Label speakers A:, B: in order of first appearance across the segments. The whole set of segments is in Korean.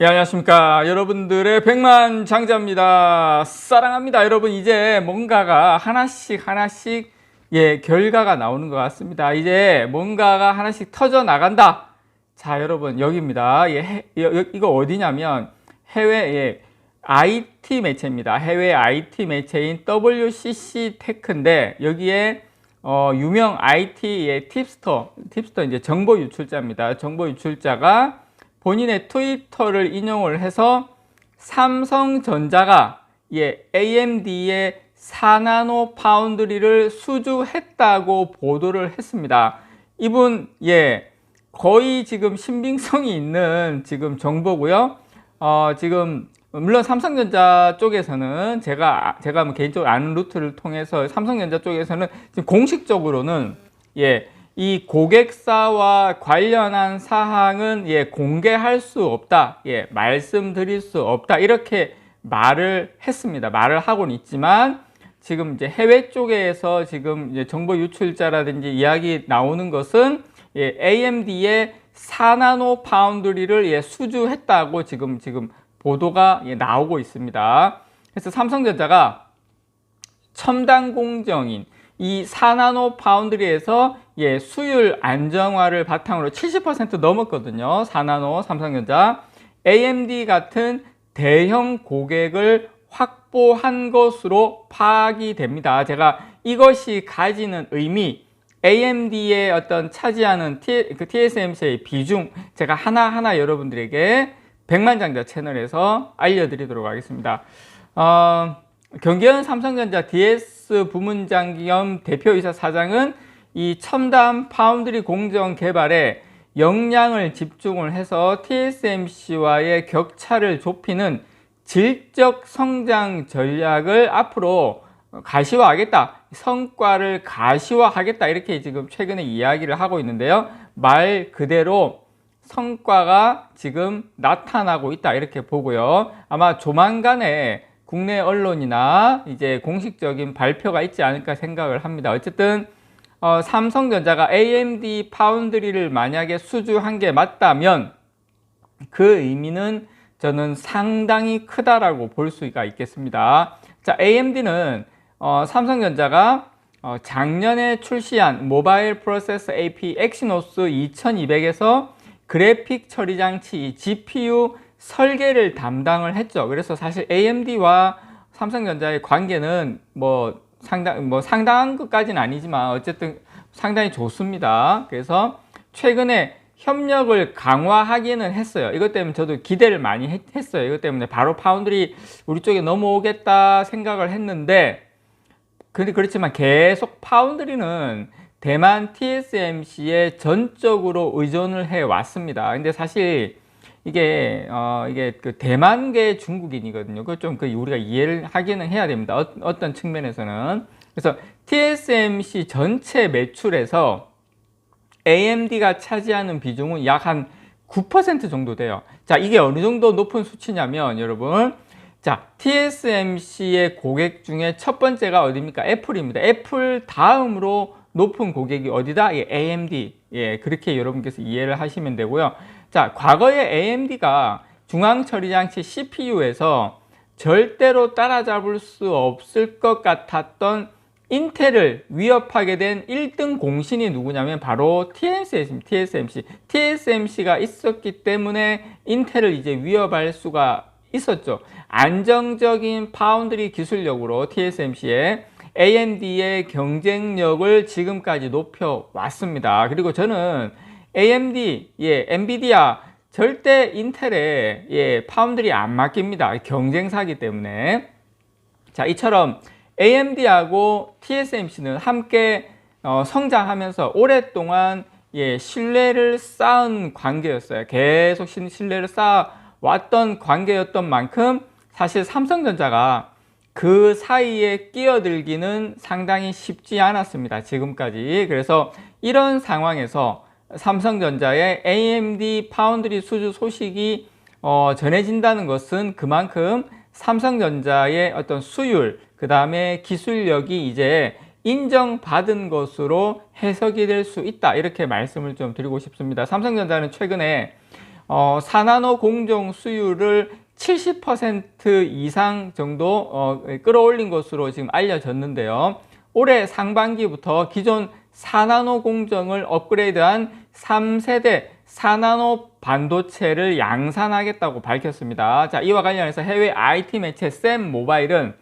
A: 예, 안녕하십니까. 여러분들의 백만장자입니다. 사랑합니다. 여러분, 이제 뭔가가 하나씩 결과가 나오는 것 같습니다. 이제 뭔가가 하나씩 터져 나간다. 자, 여러분, 여기입니다. 이거 어디냐면 해외 IT 매체입니다. 해외 IT 매체인 WCC 테크인데 여기에 유명 IT의 팁스터 이제 정보 유출자입니다. 정보 유출자가 본인의 트위터를 인용을 해서 삼성전자가 AMD의 4나노 파운드리를 수주했다고 보도를 했습니다. 이분 거의 지금 신빙성이 있는 지금 정보고요. 지금 물론 삼성전자 쪽에서는 제가 뭐 개인적으로 아는 루트를 통해서 삼성전자 쪽에서는 지금 공식적으로는 이 고객사와 관련한 사항은 공개할 수 없다, 말씀드릴 수 없다, 이렇게 말을 했습니다. 말을 하고는 있지만 지금 이제 해외 쪽에서 지금 이제 정보 유출자라든지 이야기 나오는 것은 AMD의 4나노 파운드리를 수주했다고 지금 보도가 나오고 있습니다. 그래서 삼성전자가 첨단 공정인 이 4나노 파운드리에서 수율 안정화를 바탕으로 70% 넘었거든요. 4나노 삼성전자. AMD 같은 대형 고객을 확보한 것으로 파악이 됩니다. 제가 이것이 가지는 의미, AMD의 어떤 차지하는 TSMC의 비중, 제가 하나하나 여러분들에게 백만장자 채널에서 알려드리도록 하겠습니다. 경기현 삼성전자 DS 부문장 겸 대표이사 사장은 이 첨단 파운드리 공정 개발에 역량을 집중을 해서 TSMC와의 격차를 좁히는 질적 성장 전략을 앞으로 가시화하겠다, 성과를 가시화하겠다, 이렇게 지금 최근에 이야기를 하고 있는데요. 말 그대로 성과가 지금 나타나고 있다, 이렇게 보고요. 아마 조만간에 국내 언론이나 이제 공식적인 발표가 있지 않을까 생각을 합니다. 어쨌든 삼성전자가 AMD 파운드리를 만약에 수주한 게 맞다면 그 의미는 저는 상당히 크다라고 볼 수가 있겠습니다. 자, AMD는 삼성전자가 작년에 출시한 모바일 프로세서 AP 엑시노스 2200에서 그래픽 처리 장치 GPU 설계를 담당을 했죠. 그래서 사실 AMD와 삼성전자의 관계는 상당한 것까지는 아니지만 어쨌든 상당히 좋습니다. 그래서 최근에 협력을 강화하기는 했어요. 이것 때문에 저도 기대를 많이 했어요. 이것 때문에 바로 파운드리 우리 쪽에 넘어오겠다 생각을 했는데, 근데 그렇지만 계속 파운드리는 대만 TSMC에 전적으로 의존을 해 왔습니다. 근데 사실 이게 그 대만계 중국인이거든요. 그걸 좀 우리가 이해를 하기는 해야 됩니다. 어떤 측면에서는. 그래서 TSMC 전체 매출에서 AMD가 차지하는 비중은 약 한 9% 정도 돼요. 자, 이게 어느 정도 높은 수치냐면 여러분, 자, TSMC의 고객 중에 첫 번째가 어디입니까? 애플입니다. 애플 다음으로 높은 고객이 어디다? AMD. 그렇게 여러분께서 이해를 하시면 되고요. 자, 과거에 AMD가 중앙처리장치 CPU에서 절대로 따라잡을 수 없을 것 같았던 인텔을 위협하게 된 1등 공신이 누구냐면 바로 TSMC가 있었기 때문에 인텔을 이제 위협할 수가 있었죠. 안정적인 파운드리 기술력으로 TSMC의 AMD의 경쟁력을 지금까지 높여 왔습니다. 그리고 저는 AMD, 엔비디아 절대 인텔에 파운드리 안 맡깁니다. 경쟁사기 때문에. 자, 이처럼 AMD하고 TSMC는 함께 성장하면서 오랫동안 신뢰를 쌓은 관계였어요. 계속 신뢰를 쌓아왔던 관계였던 만큼 사실 삼성전자가 그 사이에 끼어들기는 상당히 쉽지 않았습니다. 지금까지. 그래서 이런 상황에서 삼성전자의 AMD 파운드리 수주 소식이 전해진다는 것은 그만큼 삼성전자의 어떤 수율, 그 다음에 기술력이 이제 인정받은 것으로 해석이 될 수 있다, 이렇게 말씀을 좀 드리고 싶습니다. 삼성전자는 최근에 4나노 공정 수율을 70% 이상 정도 끌어올린 것으로 지금 알려졌는데요. 올해 상반기부터 기존 4나노 공정을 업그레이드한 3세대 4나노 반도체를 양산하겠다고 밝혔습니다. 자, 이와 관련해서 해외 IT 매체 샘 모바일은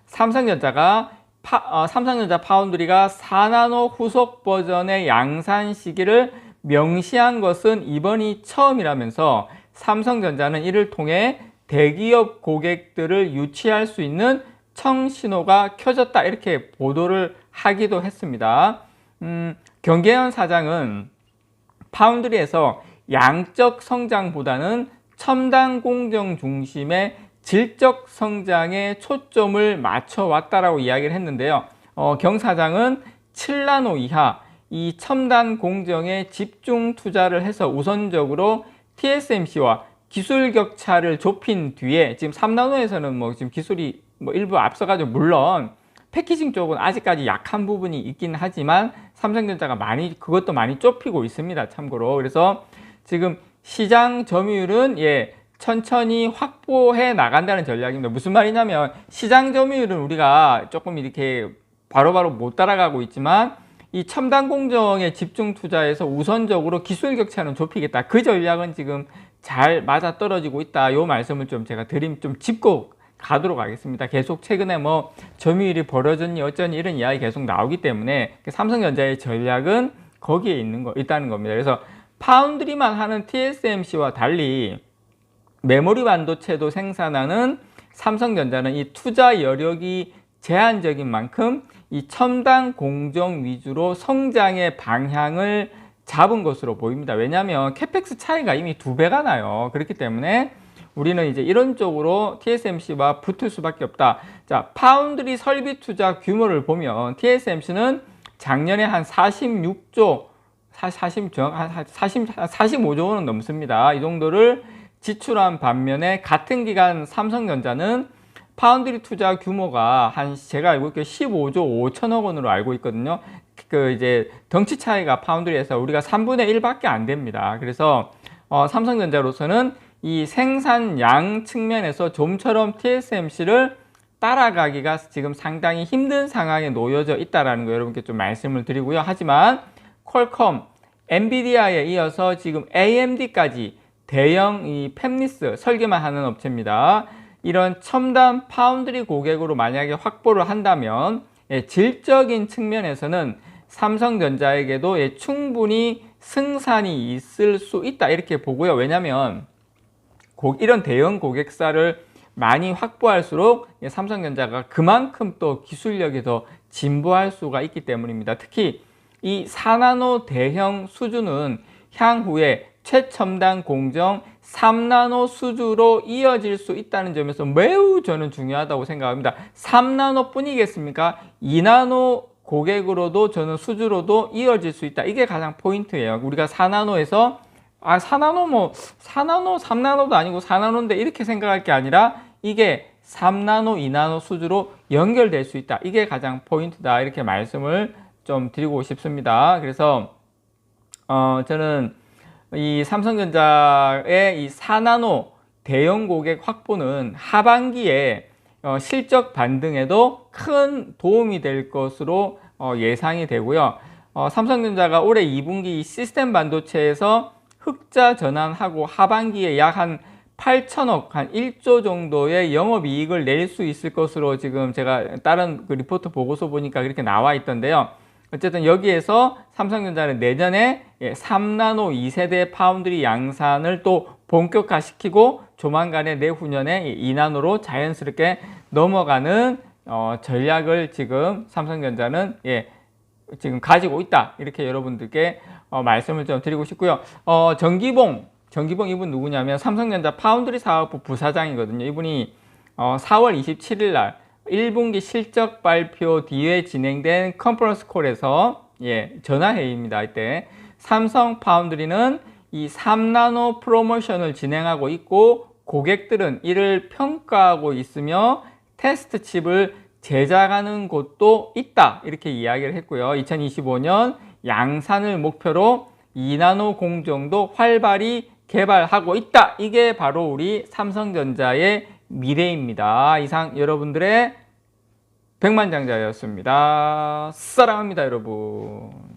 A: 삼성전자 파운드리가 4나노 후속 버전의 양산 시기를 명시한 것은 이번이 처음이라면서 삼성전자는 이를 통해 대기업 고객들을 유치할 수 있는 청신호가 켜졌다 이렇게 보도를 하기도 했습니다. 경계현 사장은 파운드리에서 양적 성장보다는 첨단 공정 중심의 질적 성장에 초점을 맞춰왔다라고 이야기를 했는데요. 경 사장은 7나노 이하 이 첨단 공정에 집중 투자를 해서 우선적으로 TSMC와 기술 격차를 좁힌 뒤에 지금 3나노에서는 지금 기술이 일부 앞서가지고 물론 패키징 쪽은 아직까지 약한 부분이 있긴 하지만 삼성전자가 그것도 많이 좁히고 있습니다. 참고로. 그래서 지금 시장 점유율은 천천히 확보해 나간다는 전략입니다. 무슨 말이냐면 시장 점유율은 우리가 조금 이렇게 바로바로 못 따라가고 있지만 이 첨단 공정에 집중 투자해서 우선적으로 기술 격차는 좁히겠다. 그 전략은 지금 잘 맞아 떨어지고 있다. 요 말씀을 좀 제가 좀 짚고 가도록 하겠습니다. 계속 최근에 점유율이 벌어졌니 어쩌니 이런 이야기 계속 나오기 때문에 삼성전자의 전략은 거기에 있다는 겁니다. 그래서 파운드리만 하는 TSMC와 달리 메모리 반도체도 생산하는 삼성전자는 이 투자 여력이 제한적인 만큼 이 첨단 공정 위주로 성장의 방향을 잡은 것으로 보입니다. 왜냐하면 캐펙스 차이가 이미 2배가 나요. 그렇기 때문에 우리는 이제 이런 쪽으로 TSMC와 붙을 수밖에 없다. 자, 파운드리 설비 투자 규모를 보면 TSMC는 작년에 한 45조 원은 넘습니다. 이 정도를 지출한 반면에 같은 기간 삼성전자는 파운드리 투자 규모가 제가 알고 있기에 15조 5천억 원으로 알고 있거든요. 이제 덩치 차이가 파운드리에서 우리가 3분의 1밖에 안 됩니다. 그래서 삼성전자로서는 이 생산량 측면에서 좀처럼 TSMC를 따라가기가 지금 상당히 힘든 상황에 놓여져 있다는 거 여러분께 좀 말씀을 드리고요. 하지만 퀄컴, 엔비디아에 이어서 지금 AMD까지 대형 이 팹리스 설계만 하는 업체입니다. 이런 첨단 파운드리 고객으로 만약에 확보를 한다면 질적인 측면에서는 삼성전자에게도 충분히 승산이 있을 수 있다 이렇게 보고요. 왜냐하면 이런 대형 고객사를 많이 확보할수록 삼성전자가 그만큼 또 기술력이 더 진보할 수가 있기 때문입니다. 특히 이 4나노 대형 수주는 향후에 최첨단 공정 3나노 수주로 이어질 수 있다는 점에서 매우 저는 중요하다고 생각합니다. 3나노 뿐이겠습니까? 2나노 고객으로도 저는 수주로도 이어질 수 있다. 이게 가장 포인트예요. 우리가 4나노에서 4나노 3나노도 아니고 4나노인데 이렇게 생각할 게 아니라 이게 3나노, 2나노 수주로 연결될 수 있다. 이게 가장 포인트다. 이렇게 말씀을 좀 드리고 싶습니다. 그래서 저는 이 삼성전자의 이 4나노 대형 고객 확보는 하반기에 실적 반등에도 큰 도움이 될 것으로 예상이 되고요. 삼성전자가 올해 2분기 시스템 반도체에서 흑자 전환하고 하반기에 약 한 8천억, 한 1조 정도의 영업이익을 낼 수 있을 것으로 지금 제가 다른 리포트 보고서 보니까 그렇게 나와 있던데요. 어쨌든 여기에서 삼성전자는 내년에 3나노 2세대 파운드리 양산을 또 본격화시키고 조만간에 내후년에 2나노로 자연스럽게 넘어가는 전략을 지금 삼성전자는 지금 가지고 있다. 이렇게 여러분들께 말씀을 좀 드리고 싶고요. 정기봉 이분 누구냐면 삼성전자 파운드리 사업부 부사장이거든요. 이분이 4월 27일 날 1분기 실적 발표 뒤에 진행된 컨퍼런스 콜에서 전화회의입니다. 이때 삼성 파운드리는 이 3나노 프로모션을 진행하고 있고 고객들은 이를 평가하고 있으며 테스트 칩을 제작하는 곳도 있다. 이렇게 이야기를 했고요. 2025년 양산을 목표로 2나노 공정도 활발히 개발하고 있다. 이게 바로 우리 삼성전자의 미래입니다. 이상 여러분들의 백만장자였습니다. 사랑합니다, 여러분.